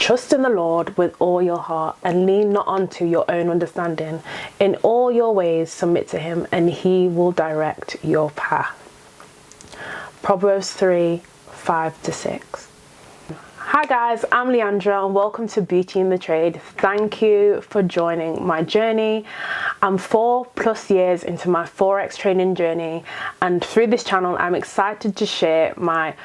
Trust in the Lord with all your heart and lean not unto your own understanding. In all your ways submit to him and he will direct your path. Proverbs 3:5-6. Hi guys, I'm Leanndra and welcome to Beauty in the Trade. Thank you for joining my journey. I'm 4+ years into my Forex trading journey, and through this channel I'm excited to share my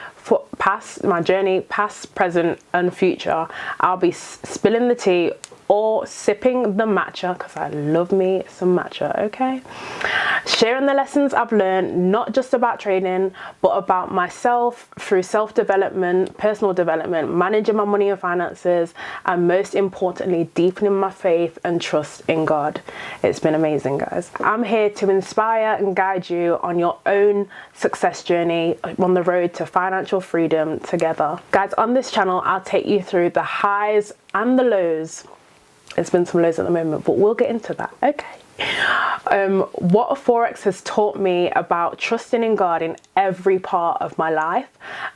journey, past, present and future. I'll be spilling the tea or sipping the matcha, because I love me some matcha, okay? Sharing the lessons I've learned, not just about trading, but about myself through self-development, personal development, managing my money and finances, and most importantly, deepening my faith and trust in God. It's been amazing, guys. I'm here to inspire and guide you on your own success journey on the road to financial freedom together. Guys, on this channel, I'll take you through the highs and the lows. It's been some lows at the moment, but we'll get into that, okay? What Forex has taught me about trusting in God in every part of my life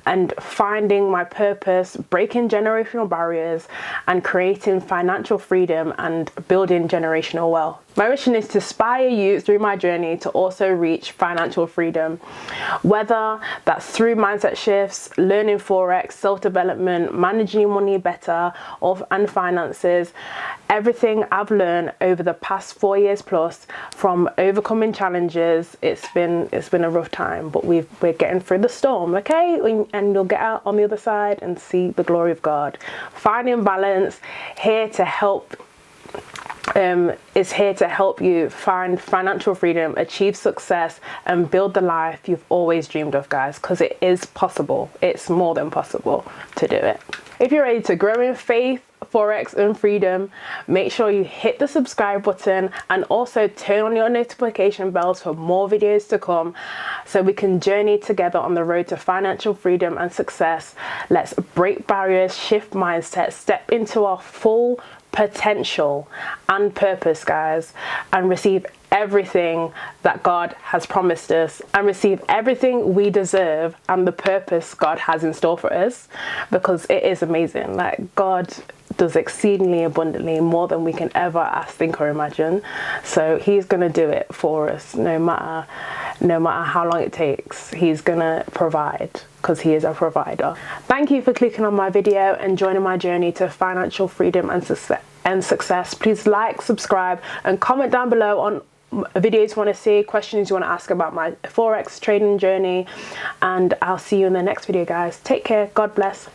and finding my purpose, breaking generational barriers and creating financial freedom and building generational wealth. My mission is to inspire you through my journey to also reach financial freedom, whether that's through mindset shifts, learning Forex, self-development, managing your money better, and finances. Everything I've learned over the past 4 years plus, from overcoming challenges. It's been a rough time, but we're getting through the storm, okay? And you'll get out on the other side and see the glory of God. Finding balance, here to help. Is here to help you find financial freedom, achieve success and build the life you've always dreamed of, guys, because it is possible. It's more than possible to do it. If you're ready to grow in faith, Forex and freedom, make sure you hit the subscribe button and also turn on your notification bells for more videos to come, so we can journey together on the road to financial freedom and success. Let's break barriers, shift mindset, step into our full potential and purpose, guys, and receive everything that God has promised us, and receive everything we deserve and the purpose God has in store for us, because it is amazing. Like, God does exceedingly abundantly more than we can ever ask, think or imagine. So he's gonna do it for us, no matter how long it takes. He's gonna provide, because he is a provider. Thank you for clicking on my video and joining my journey to financial freedom and success. Please like, subscribe and comment down below on videos you want to see, questions you want to ask about my Forex trading journey, and I'll see you in the next video, guys. Take care. God bless.